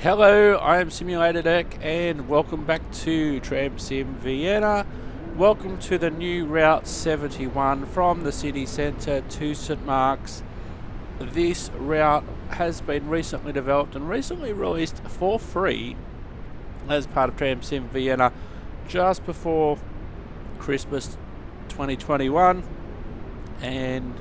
Hello, I am Simulator Deck and welcome back to TramSim Vienna. Welcome to the new Route 71 from the city centre to St Mark's. This route has been recently developed and recently released for free as part of TramSim Vienna just before Christmas 2021, and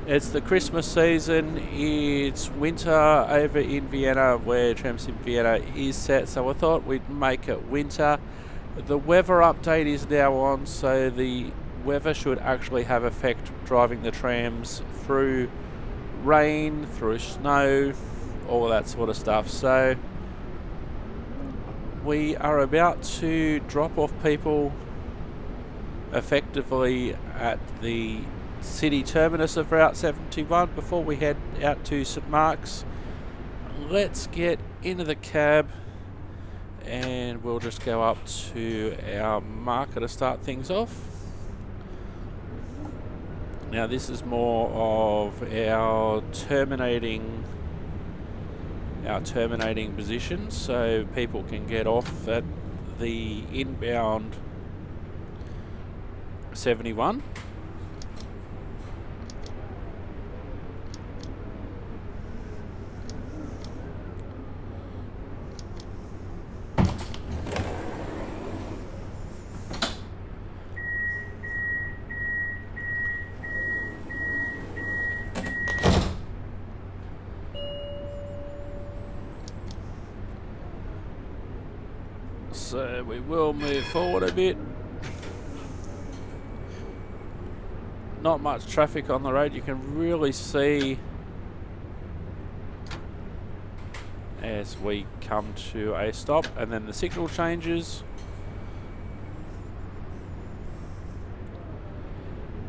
it's the Christmas season. It's winter over in Vienna where TramSim Vienna is set, so I thought we'd make it winter. The weather update is now on, so the weather should actually have effect driving the trams through rain, through snow, all of that sort of stuff. So we are about to drop off people effectively at the city terminus of Route 71 before we head out to St Mark's. Let's get into the cab and we'll just go up to our marker to start things off. Now this is more of our terminating position, so people can get off at the inbound 71. So we will move forward a bit. Not much traffic on the road. You can really see as we come to a stop, and then the signal changes.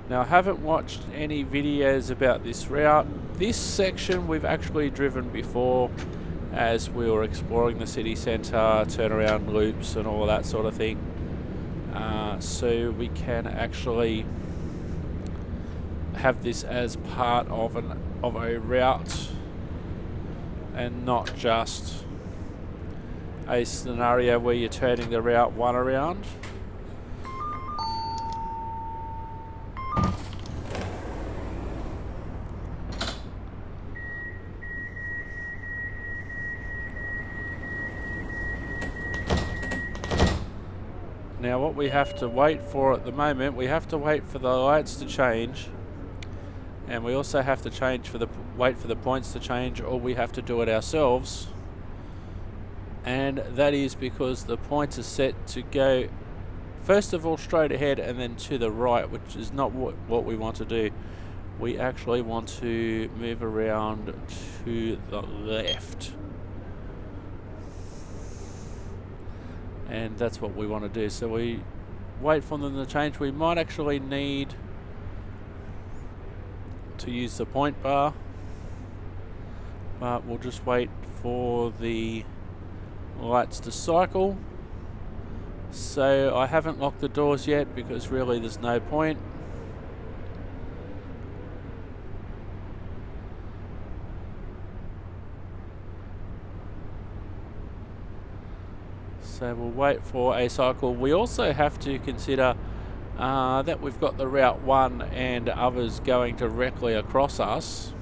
Now I haven't watched any videos about this route. This section we've actually driven before as we were exploring the city centre, turnaround loops and all of that sort of thing. So we can actually have this as part of a route and not just a scenario where you're turning the Route 1 around. Now what we have to wait for at the moment, we have to wait for the lights to change, and we also have to wait for the points to change, or we have to do it ourselves. And that is because the points are set to go first of all straight ahead and then to the right, which is not what we want to do. We actually want to move around to the left. And that's what we want to do. So we wait for them to change. We might actually need to use the point bar, but we'll just wait for the lights to cycle. So I haven't locked the doors yet because really there's no point. So we'll wait for a cycle. We also have to consider that we've got the Route 1 and others going directly across us.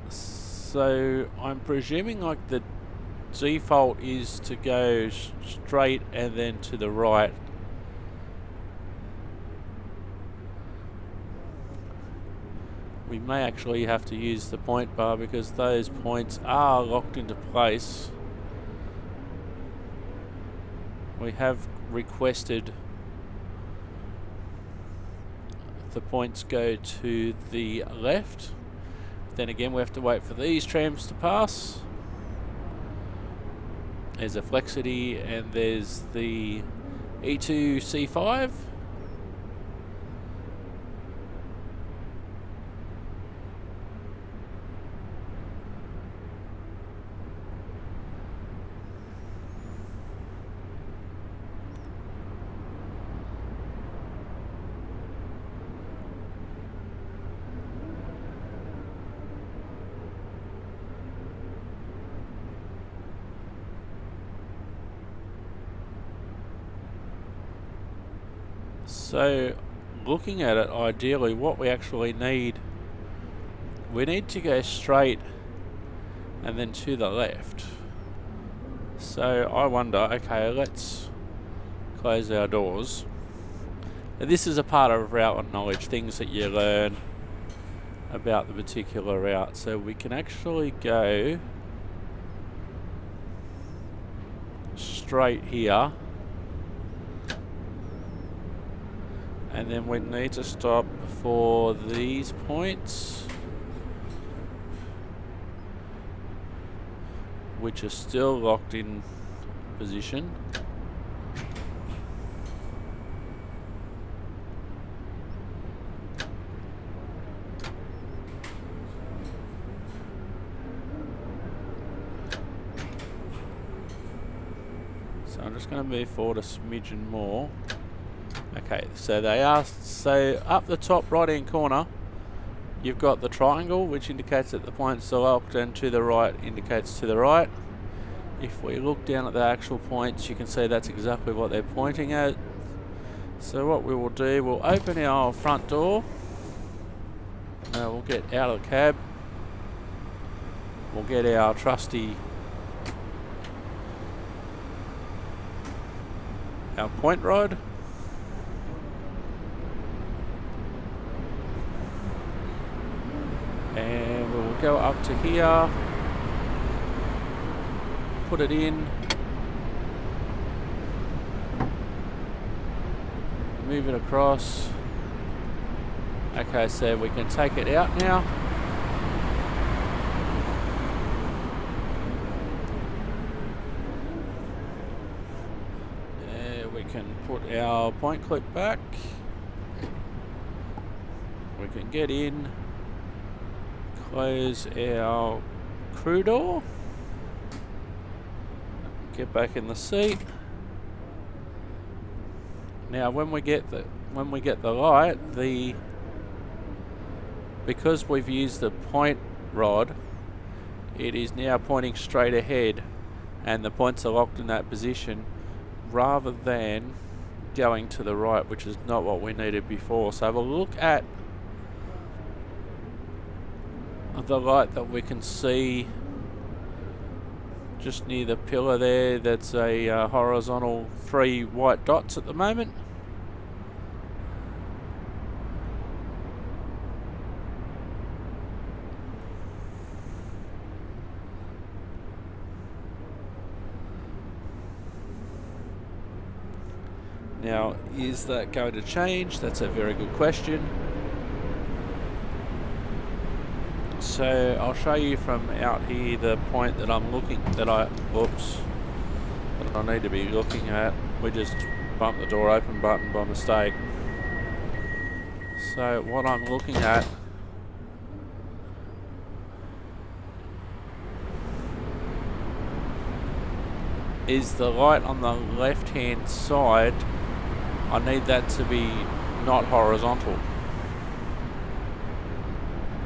So I'm presuming like the default is to go straight and then to the right. We may actually have to use the point bar because those points are locked into place. We have requested the points go to the left. Then again, we have to wait for these trams to pass. There's a Flexity and there's the E2C5. So looking at it, ideally what we actually need, we need to go straight and then to the left. So I wonder, okay, let's close our doors. Now, this is a part of route knowledge, things that you learn about the particular route. So we can actually go straight here, and then we need to stop for these points, which are still locked in position. So I'm just going to move forward a smidgen more. Okay, so they are, so up the top right hand corner you've got the triangle, which indicates that the points are locked, and to the right indicates to the right. If we look down at the actual points, you can see that's exactly what they're pointing at. So what we will do, we'll open our front door. We'll get out of the cab. We'll get our trusty point rod. And we'll go up to here, put it in, move it across. Okay, so we can take it out now. We can put our point clip back. We can get in. Close our crew door. Get back in the seat. Now, when we get the light, because we've used the point rod, it is now pointing straight ahead, and the points are locked in that position, rather than going to the right, which is not what we needed before. So have a look at the light that we can see just near the pillar there. That's a horizontal 3 white dots at the moment. Now, is that going to change? That's a very good question. So I'll show you from out here the point that I'm looking, that I need to be looking at. We just bumped the door open button by mistake. So what I'm looking at is the light on the left hand side. I need that to be not horizontal.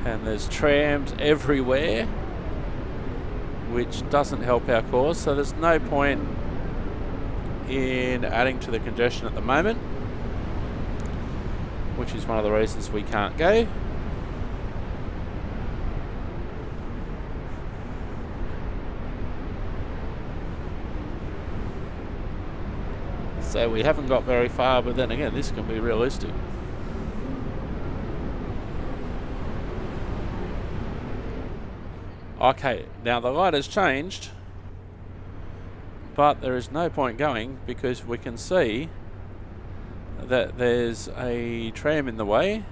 And there's trams everywhere, which doesn't help our cause, so there's no point in adding to the congestion at the moment, which is one of the reasons we can't go. So we haven't got very far, but then again, this can be realistic. Okay, now the light has changed, but there is no point going because we can see that there's a tram in the way.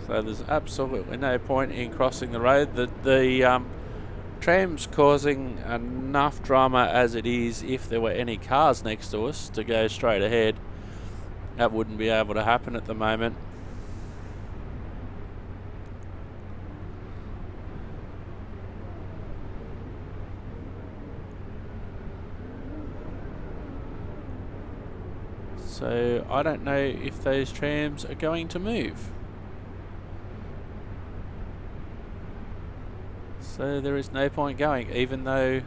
So there's absolutely no point in crossing the road. The tram's causing enough drama as it is. If there were any cars next to us to go straight ahead, that wouldn't be able to happen at the moment. So I don't know if those trams are going to move. So there is no point going, even though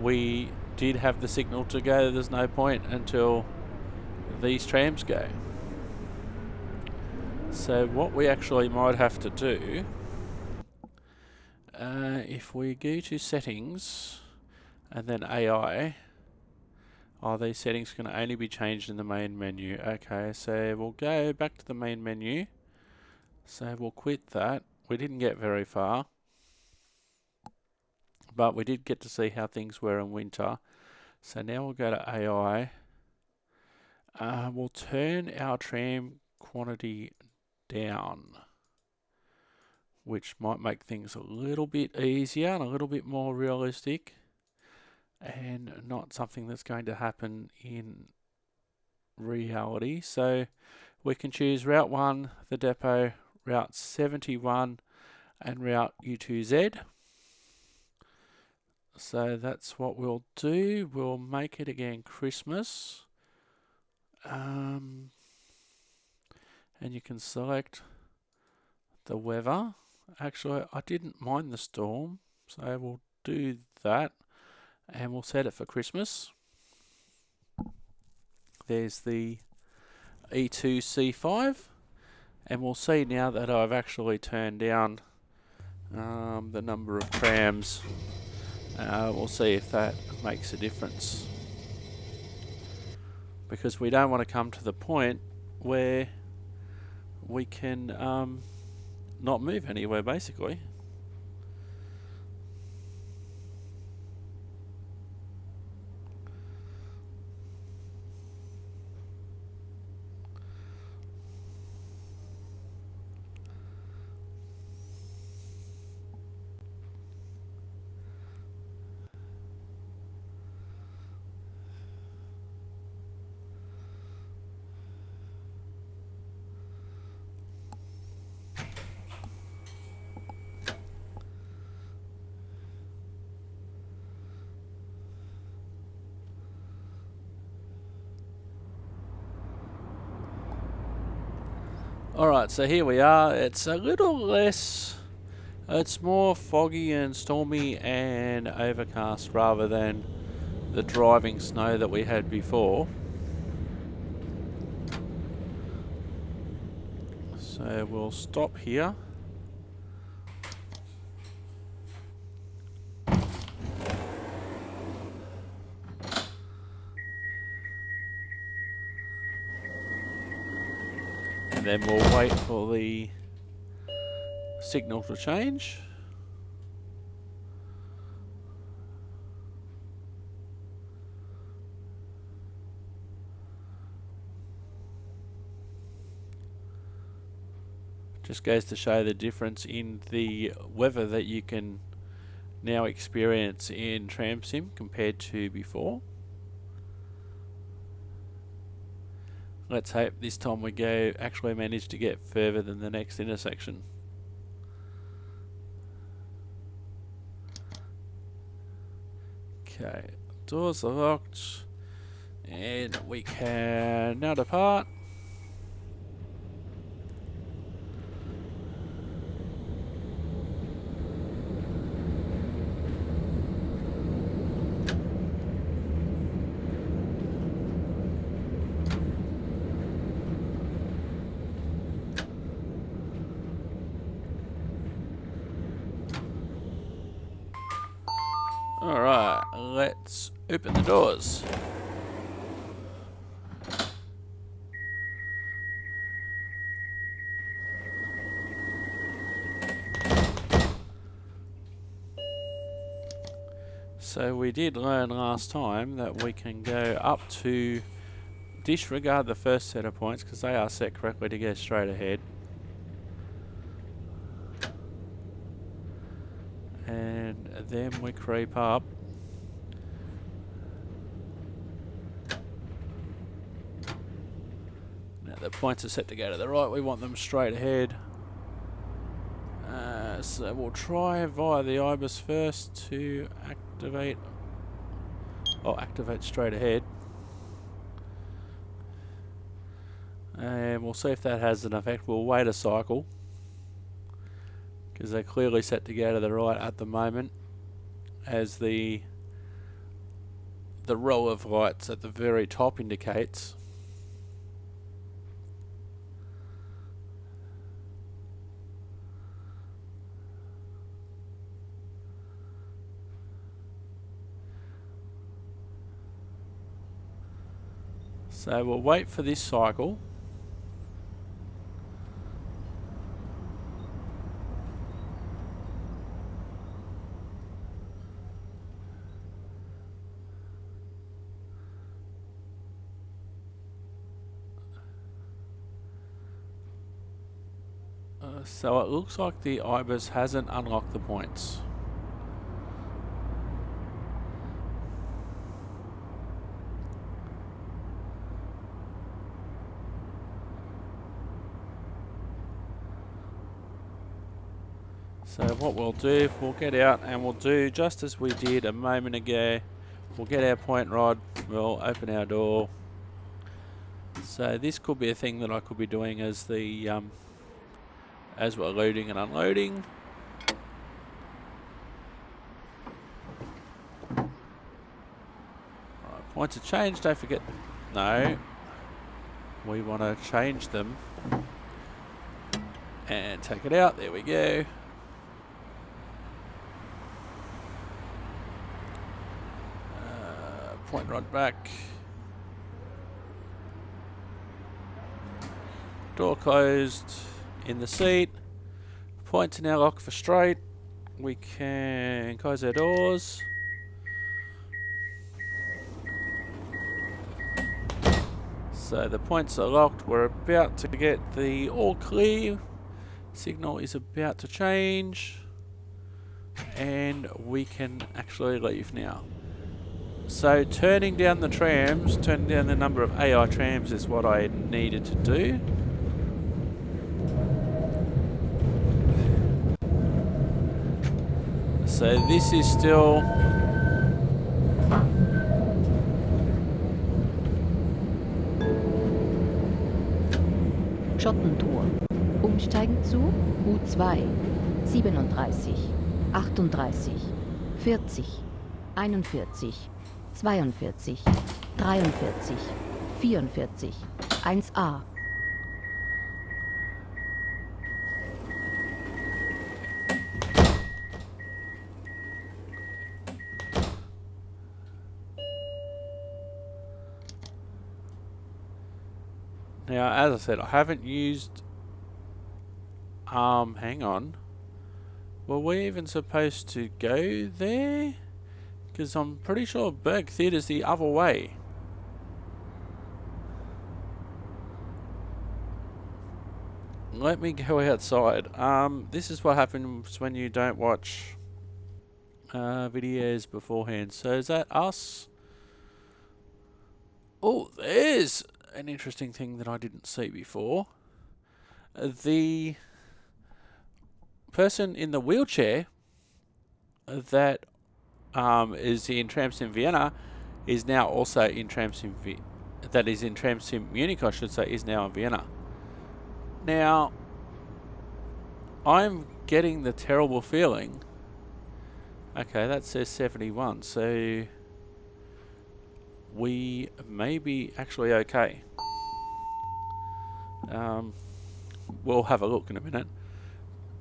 we did have the signal to go, there's no point until these trams go. So what we actually might have to do, if we go to settings and then AI, these settings can only be changed in the main menu. Okay, so we'll go back to the main menu. So we'll quit that. We didn't get very far, but we did get to see how things were in winter. So now we'll go to AI. We'll turn our tram quantity down, which might make things a little bit easier and a little bit more realistic, and not something that's going to happen in reality. So we can choose Route 1, the depot, Route 71, and Route U2Z. So that's what we'll do. We'll make it again Christmas. And you can select the weather. Actually, I didn't mind the storm, so we'll do that. And we'll set it for Christmas. There's the E2C5, and we'll see now that I've actually turned down the number of trams. We'll see if that makes a difference, because we don't want to come to the point where we can not move anywhere, basically. Alright, so here we are. It's a little less, it's more foggy and stormy and overcast rather than the driving snow that we had before. So we'll stop here. And then we'll wait for the signal to change. Just goes to show the difference in the weather that you can now experience in TramSim compared to before. Let's hope this time we actually manage to get further than the next intersection. Okay, doors are locked, and we can now depart. Alright, let's open the doors. So we did learn last time that we can go up to disregard the first set of points because they are set correctly to go straight ahead. And then we creep up. Now the points are set to go to the right, we want them straight ahead. So we'll try via the IBIS first to activate, activate straight ahead. And we'll see if that has an effect. We'll wait a cycle, because they're clearly set to go to the right at the moment as the the row of lights at the very top indicates. So we'll wait for this cycle. So it looks like the IBIS hasn't unlocked the points. So what we'll do, we'll get out and we'll do just as we did a moment ago. We'll get our point rod, we'll open our door. So this could be a thing that I could be doing as the as we're loading and unloading. Alright, points are changed, don't forget. No. We want to change them. And take it out, there we go. Point rod back. Door closed. In the seat. Points are now locked for straight. We can close our doors. So the points are locked. We're about to get the all clear. Signal is about to change. And we can actually leave now. So turning down the trams, turning down the number of AI trams is what I needed to do. So this is still Schottentor. Umsteigen zu U2 37 38 40 41 42 43 44 1A. Now, as I said, I haven't used, hang on. Were we even supposed to go there? Because I'm pretty sure Berg Theatre's the other way. Let me go outside. This is what happens when you don't watch videos beforehand. So is that us? Oh, there's an interesting thing that I didn't see before. The person in the wheelchair that is in TramSim Vienna is now also in TramSim that is in TramSim Munich, I should say, is now in Vienna. Now, I'm getting the terrible feeling. Okay, that says 71, so we may be actually okay. We'll have a look in a minute.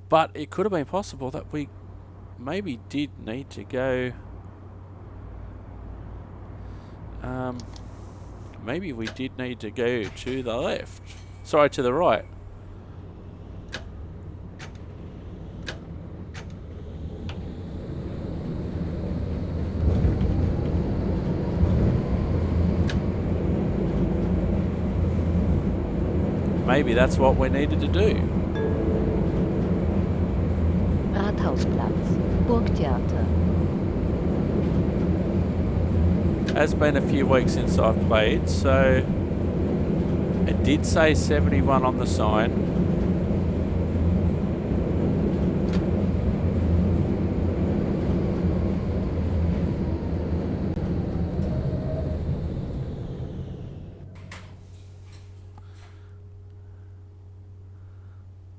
But it could have been possible that we maybe did need to go... maybe we did need to go to the left. Sorry, to the right. Maybe that's what we needed to do. Rathausplatz, Burgtheater. It's been a few weeks since I've played, so it did say 71 on the sign.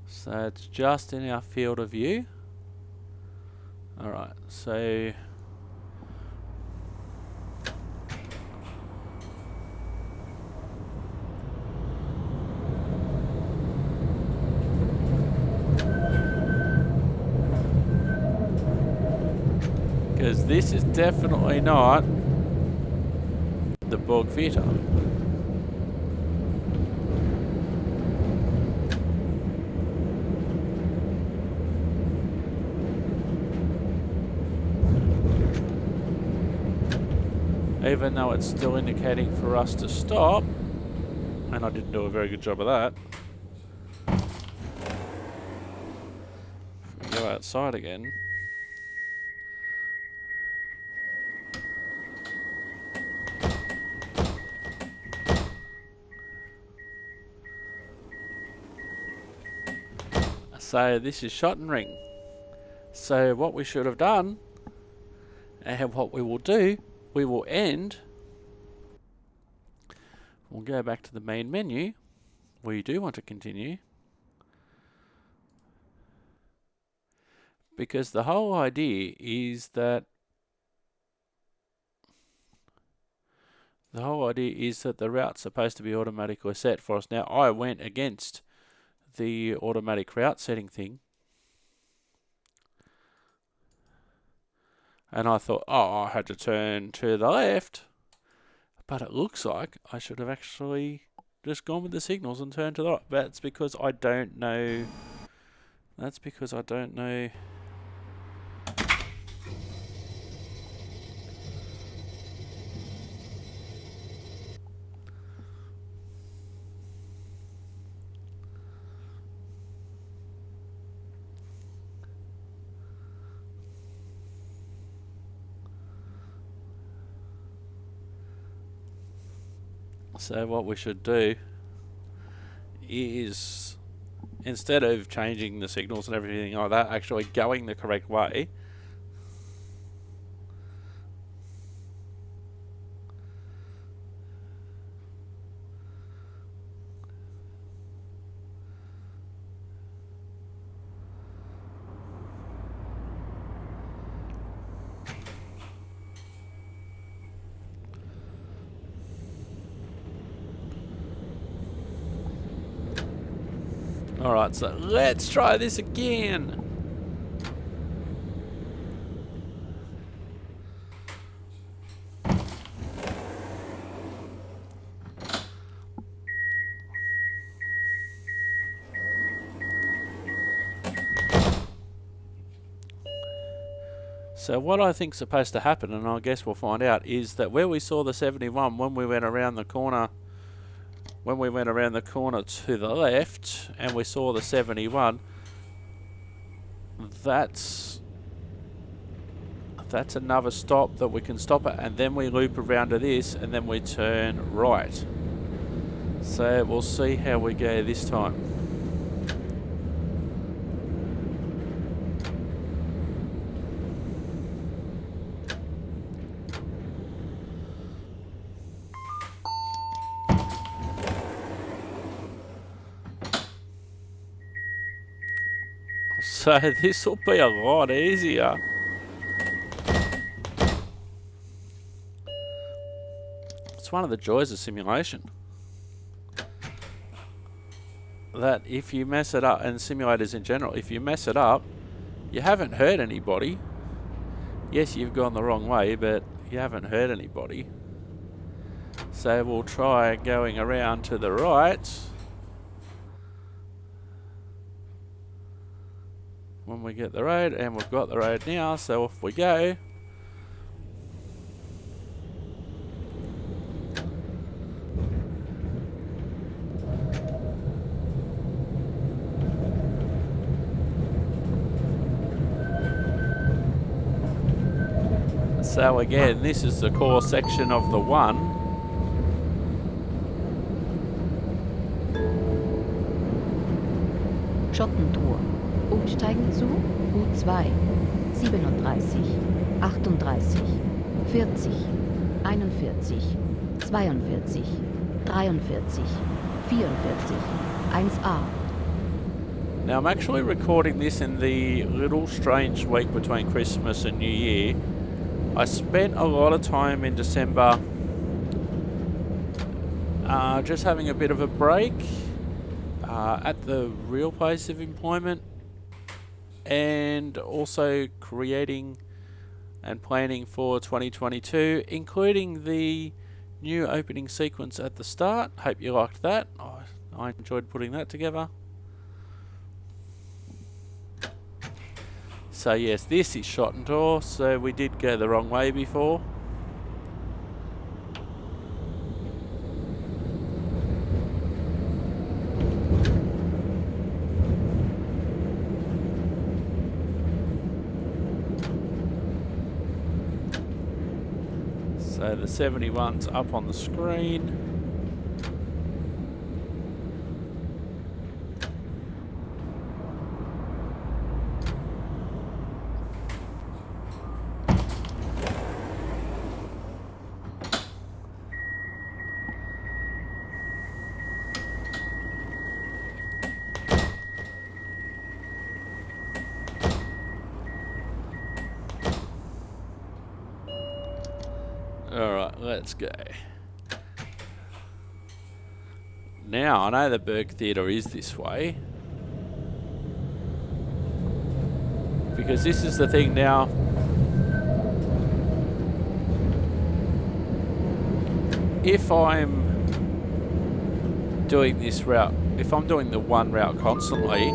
So it's just in our field of view. Alright, so Because this is definitely not the Blockbuster. Even though it's still indicating for us to stop, and I didn't do a very good job of that. If we go outside again. So this is Schottenring. So what we should have done, and what we will do, we will end. We'll go back to the main menu. We do want to continue. Because the whole idea is that the route's supposed to be automatically set for us. Now I went against the automatic route setting thing. And I thought, oh, I had to turn to the left. But it looks like I should have actually just gone with the signals and turned to the right. That's because I don't know. That's because I don't know. So what we should do is, instead of changing the signals and everything like that, actually going the correct way. Alright, so let's try this again. So what I think's supposed to happen, and I guess we'll find out, is that where we saw the 71 when we went around the corner, to the left and we saw the 71, that's another stop that we can stop at, and then we loop around to this and then we turn right. So we'll see how we go this time. So this will be a lot easier. It's one of the joys of simulation. That if you mess it up, and simulators in general, if you mess it up, you haven't hurt anybody. Yes, you've gone the wrong way, but you haven't hurt anybody. So we'll try going around to the right. When we get the road, and we've got the road now, so off we go. So again, this is the core section of the 1. Schottentour. Umsteigen zu U2, 37, 38, 40, 41, 42, 43, 44, 1A. Now I'm actually recording this in the little strange week between Christmas and New Year. I spent a lot of time in December just having a bit of a break at the real place of employment, and also creating and planning for 2022, including the new opening sequence at the start. Hope you liked that. I enjoyed putting that together. So yes, this is Schottentor, so we did go the wrong way before. So the 71's up on the screen. Alright, let's go. Now, I know the Berg Theatre is this way, because this is the thing now. If I'm doing this route, if I'm doing the one route constantly,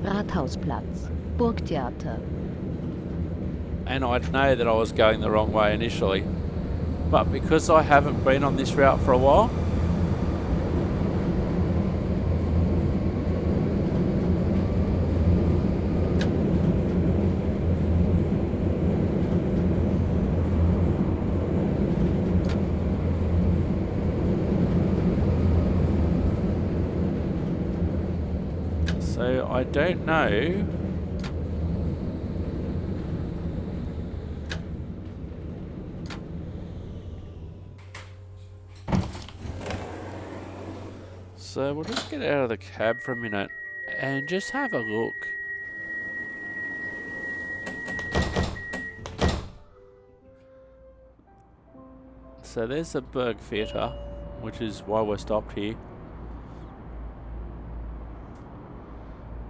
Rathausplatz, Burgtheater. And I'd know that I was going the wrong way initially, but because I haven't been on this route for a while, so I don't know. So we'll just get out of the cab for a minute and just have a look. So there's the Berg Theatre, which is why we're stopped here.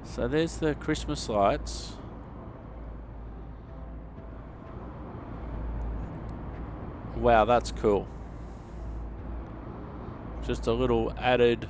So there's the Christmas lights. Wow, that's cool. Just a little added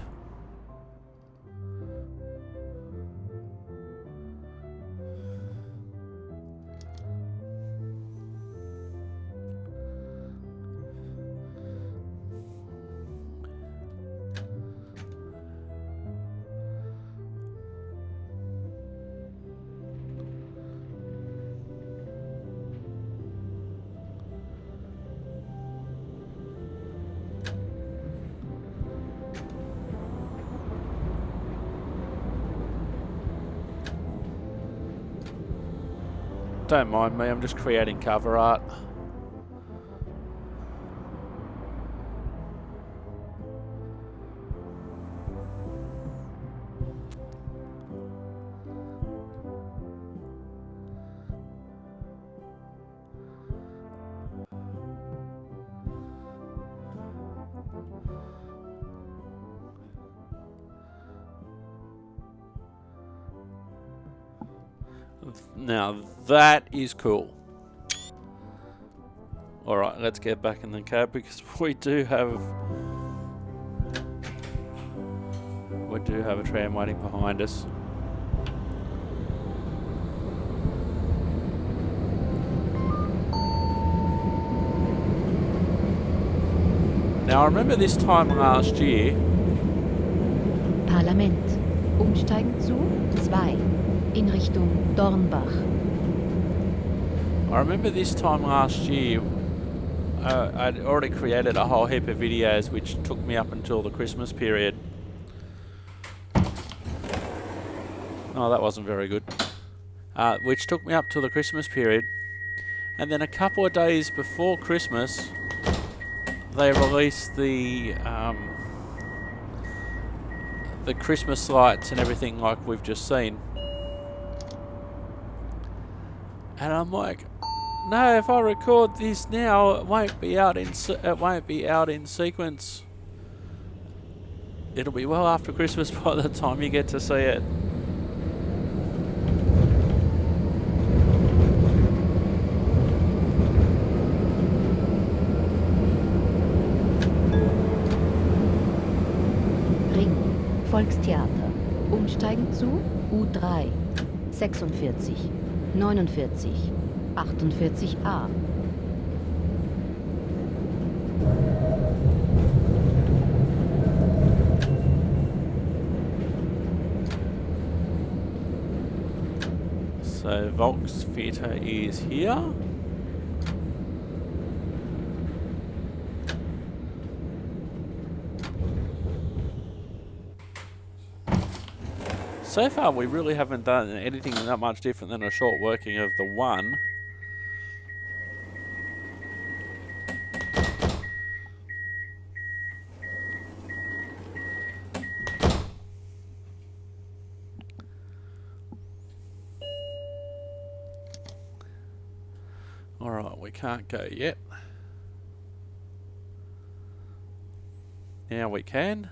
don't mind me, I'm just creating cover art. Now that is cool. Alright, let's get back in the cab because we do have a tram waiting behind us. Now I remember this time last year. Parlament. Umsteigen zu 2. In Richtung Dornbach. I remember this time last year, I'd already created a whole heap of videos which took me up until the Christmas period. Oh, that wasn't very good. Which took me up till the Christmas period. And then a couple of days before Christmas, they released the Christmas lights and everything like we've just seen. And I'm like, no, if I record this now, it won't be out in sequence. It'll be well after Christmas by the time you get to see it. Volkstheater. Umsteigen zu U3, 46, 49, 48a. So Volkstheater is here. So far, we really haven't done anything that much different than a short working of the one. Alright, we can't go yet. Now we can.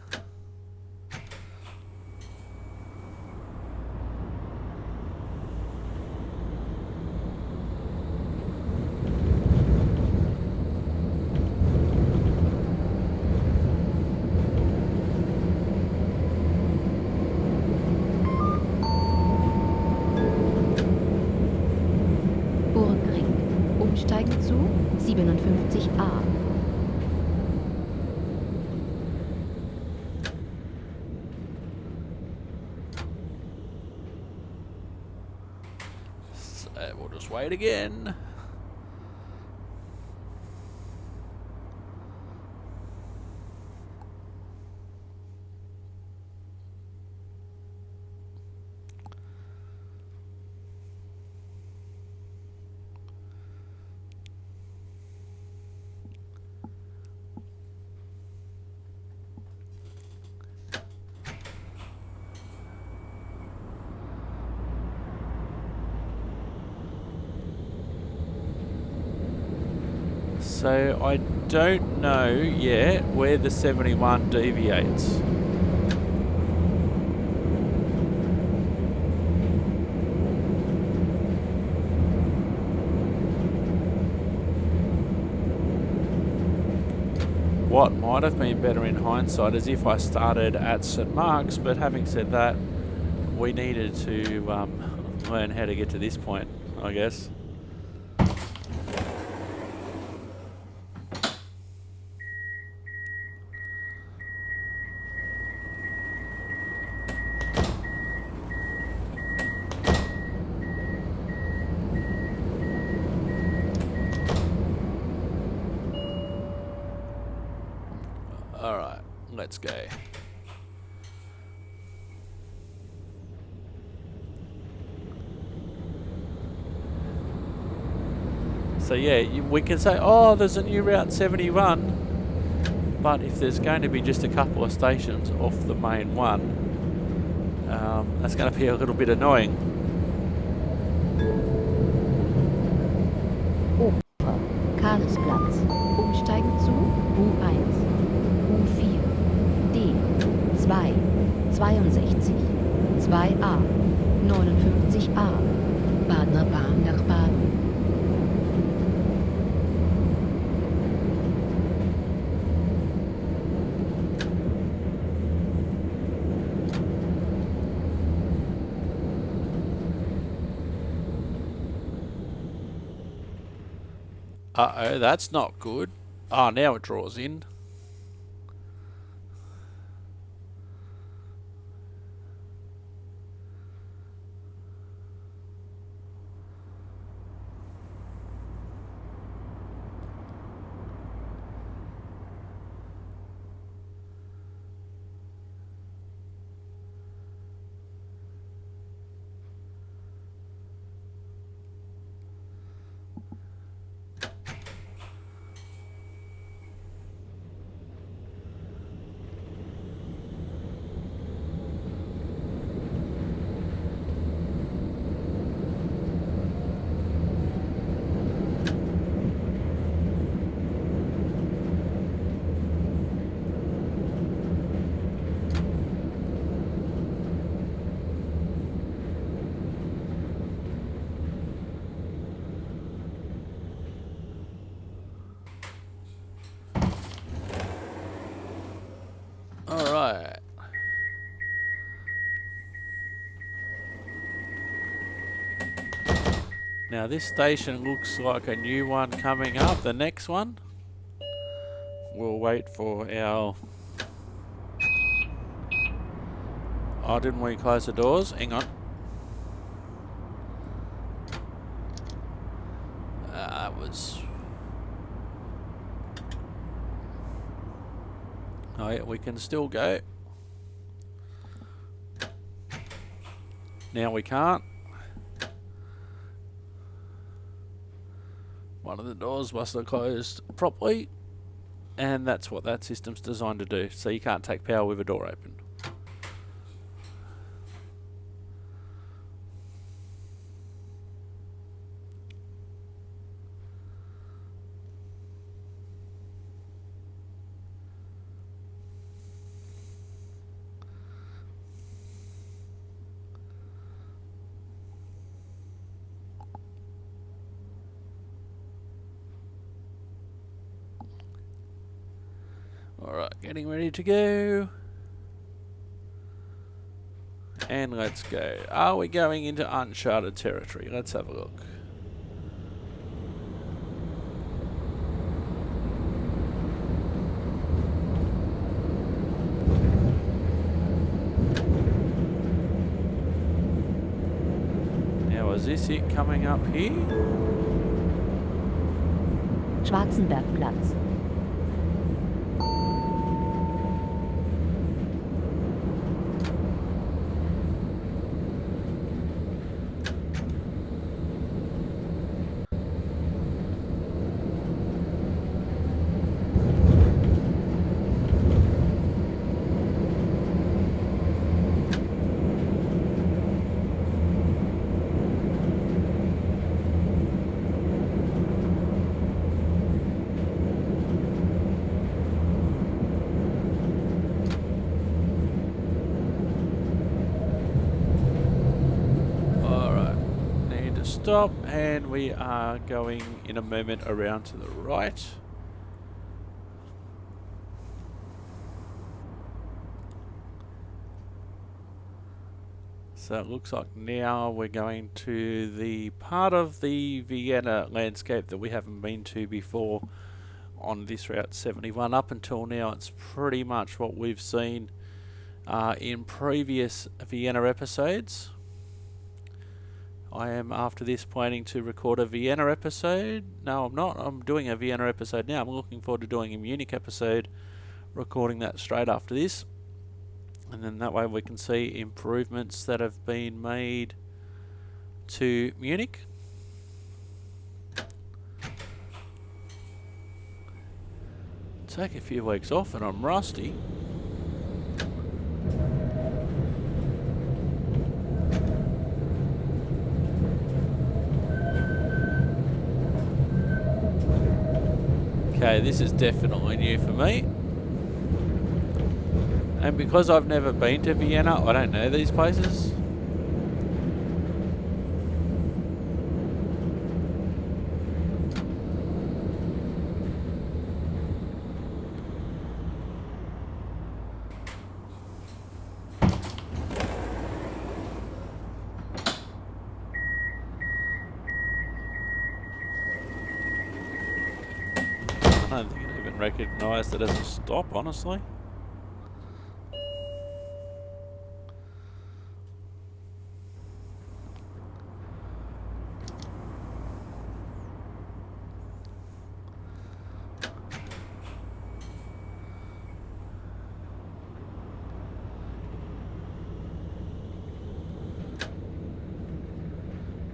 Umsteigen zu 57a. So we'll just wait again. So I don't know yet where the 71 deviates. What might have been better in hindsight is if I started at St. Mark's, but having said that, we needed to learn how to get to this point, I guess. Alright, let's go. So yeah, we can say, oh, there's a new Route 71, but if there's going to be just a couple of stations off the main one, that's going to be a little bit annoying. Oper, Karlsplatz. Umsteigen zu U1, U4, D2, 62, 2a, 59a. Badener Bahn nach Baden. Uh-oh, that's not good. Oh, now it draws in. Now this station looks like a new one coming up. The next one. We'll wait for our... Oh, didn't we close the doors? Hang on. It was... Oh yeah, we can still go. Now we can't. One of the doors must have closed properly. And that's what that system's designed to do. So you can't take power with a door open. Alright, getting ready to go. And let's go. Are we going into uncharted territory? Let's have a look. Now, is this it coming up here? Schwarzenbergplatz. Stop, and we are going in a moment around to the right. So it looks like now we're going to the part of the Vienna landscape that we haven't been to before on this Route 71. Up until now, it's pretty much what we've seen in previous Vienna episodes. I am, after this, planning to record a Vienna episode. No, I'm not. I'm doing a Vienna episode now. I'm looking forward to doing a Munich episode, recording that straight after this. And then that way we can see improvements that have been made to Munich. Take a few weeks off and I'm rusty. Okay, this is definitely new for me. And because I've never been to Vienna, I don't know these places. I don't think it even recognised it as a stop, honestly.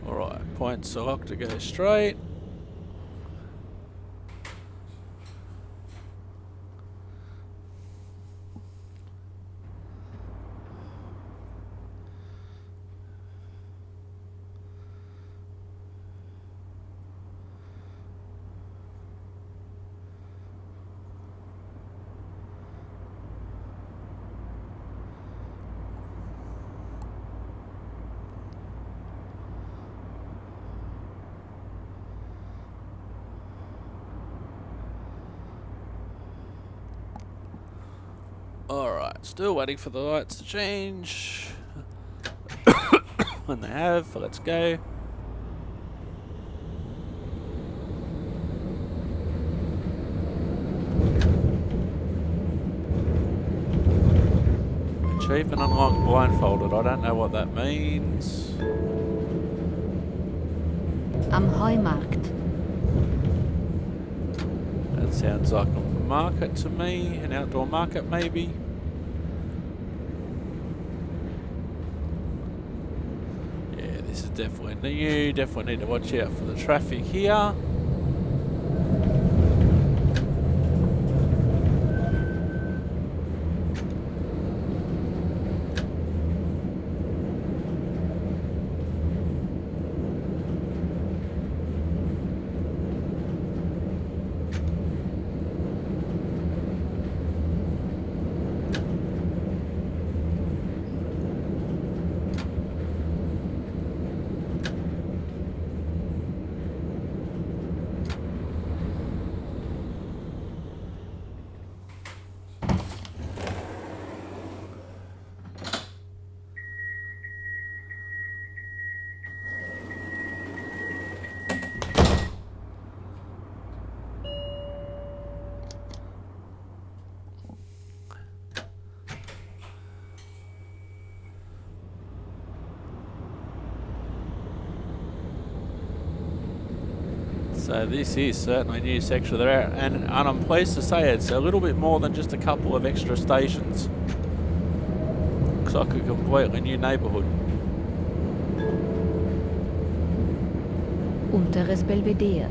Alright, point select to go straight. Alright, still waiting for the lights to change. When they have, let's go. cheap and unlock blindfolded. I don't know what that means. Am Heumarkt. That sounds like a market to me, an outdoor market maybe. Yeah, this is definitely new. Definitely need to watch out for the traffic here. So this is certainly a new section there, and I'm pleased to say it's a little bit more than just a couple of extra stations. Looks like a completely new neighbourhood. Unteres Belvedere.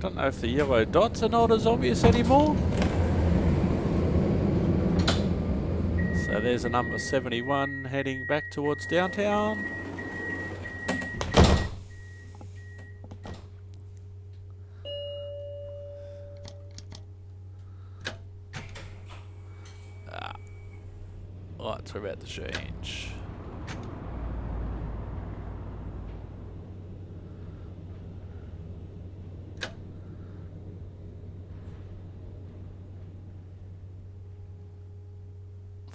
Don't know if the yellow dots are not as obvious anymore. So there's a number 71 heading back towards downtown. Lights are about to change.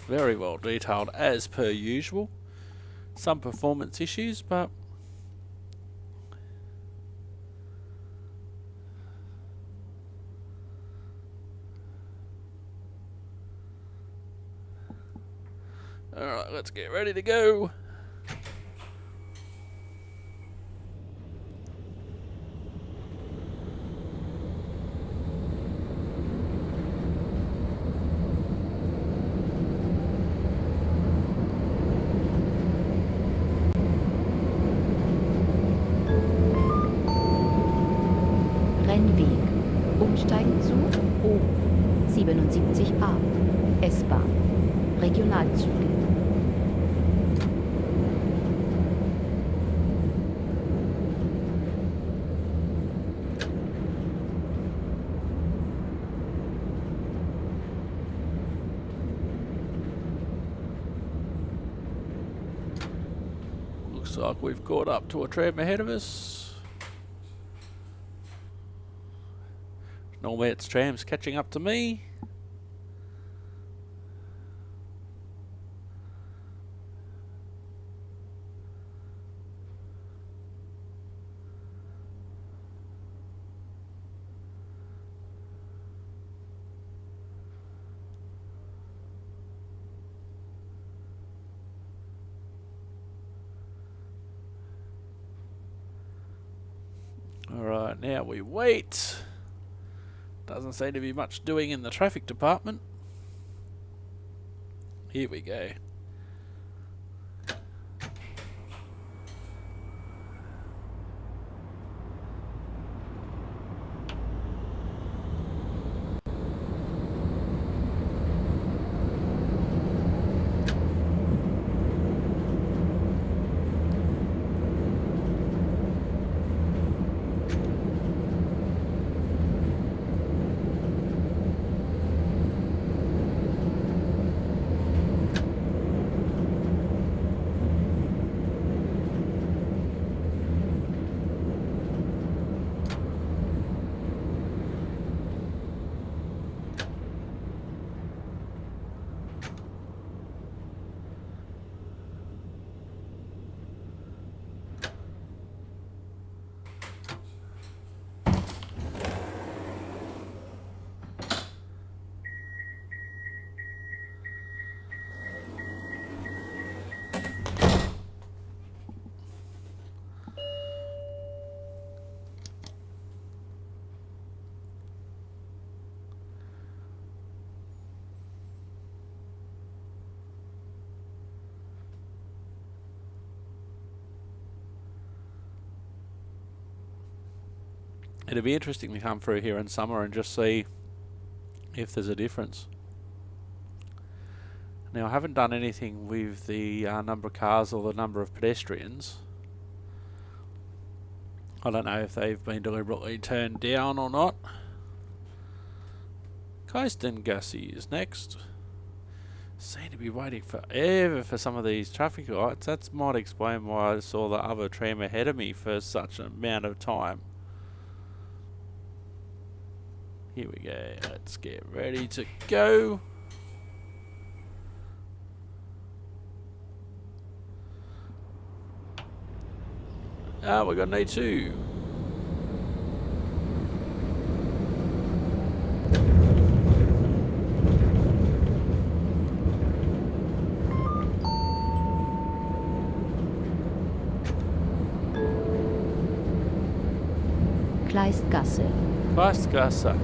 Very well detailed as per usual. Some performance issues, but alright, let's get ready to go. Rennweg. Umsteigen zu O 77a. S-Bahn. Regionalzüge. Looks like we've caught up to a tram ahead of us. Normally it's trams catching up to me. Alright, now we wait. Doesn't seem to be much doing in the traffic department. Here we go. It'd be interesting to come through here in summer and just see if there's a difference. Now, I haven't done anything with the number of cars or the number of pedestrians. I don't know if they've been deliberately turned down or not. Keistengassi is next. Seem to be waiting forever for some of these traffic lights. That might explain why I saw the other tram ahead of me for such an amount of time. Here we go. Let's get ready to go. We're going to need two. Kleistgasse. Kleistgasse.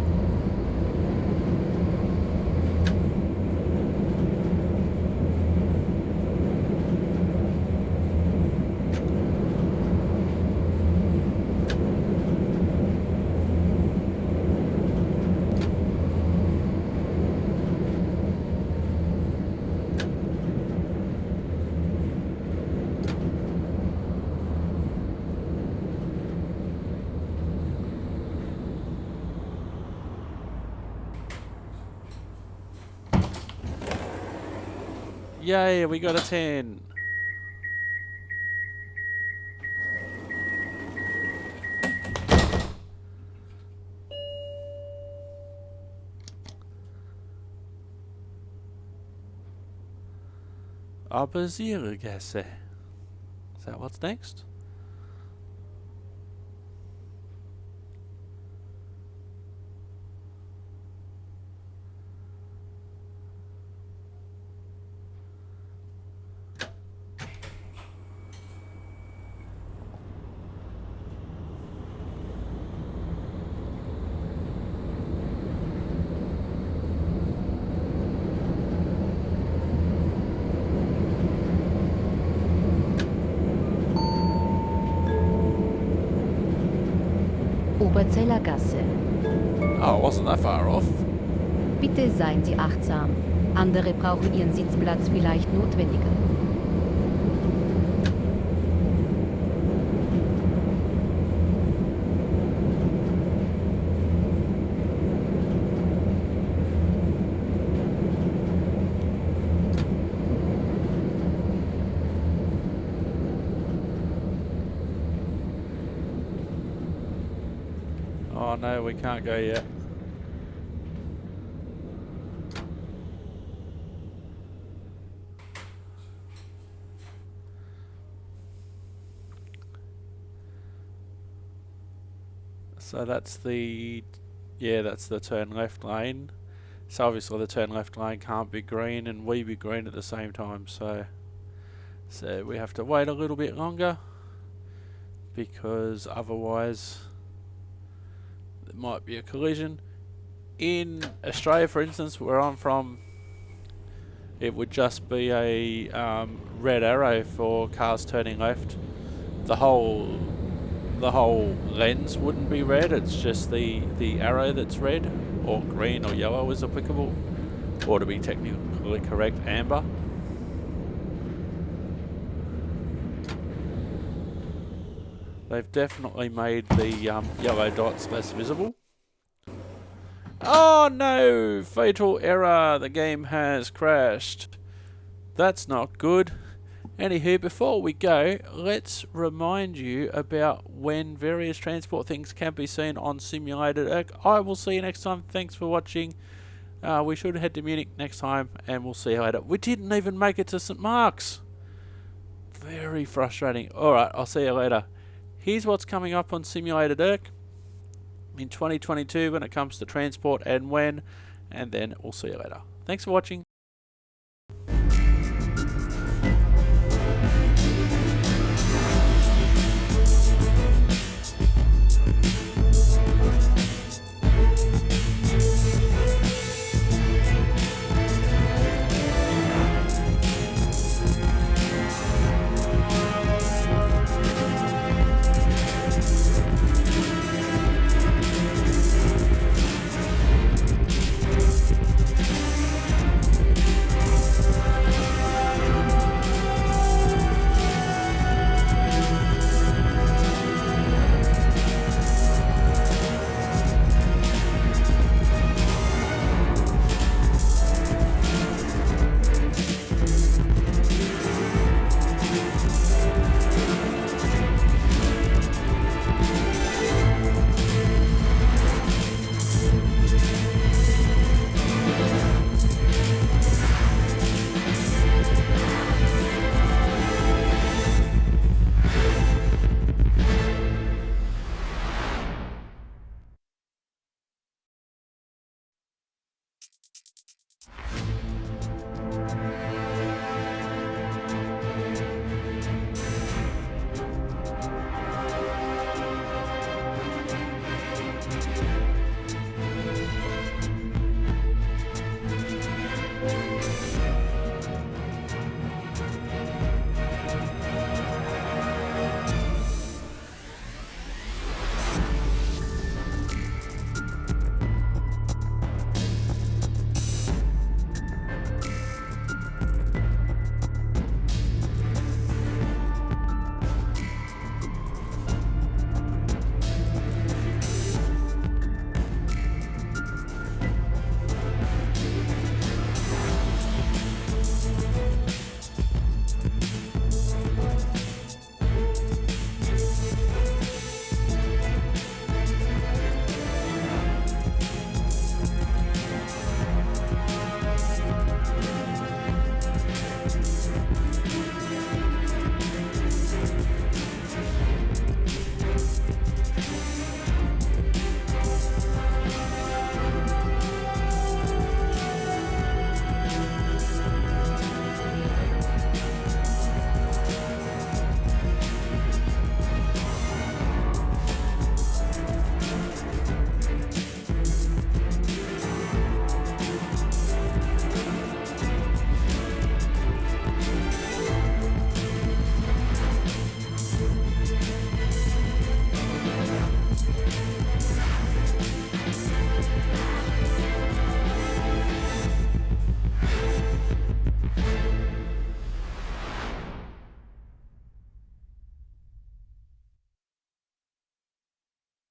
Yay, we got a 10. Abasiergasse. Is that what's next? Oberzeller Gasse. Oh, it wasn't that far off. Bitte seien Sie achtsam. Andere brauchen Ihren Sitzplatz vielleicht notwendiger. Oh no, we can't go yet. So that's the, that's the turn left lane. So obviously the turn left lane can't be green and we be green at the same time. So we have to wait a little bit longer because otherwise there might be a collision. In Australia, for instance, where I'm from, it would just be a red arrow for cars turning left. The whole lens wouldn't be red. It's just the arrow that's red, or green or yellow is applicable, or to be technically correct, amber. They've definitely made the yellow dots less visible. Oh no! Fatal error! The game has crashed. That's not good. Anywho, before we go, let's remind you about when various transport things can be seen on Simulated Earth. I will see you next time. Thanks for watching. We should head to Munich next time, and we'll see you later. We didn't even make it to St. Mark's. Very frustrating. Alright, I'll see you later. Here's what's coming up on Simulated Earth in 2022 when it comes to transport and when, and then we'll see you later. Thanks for watching.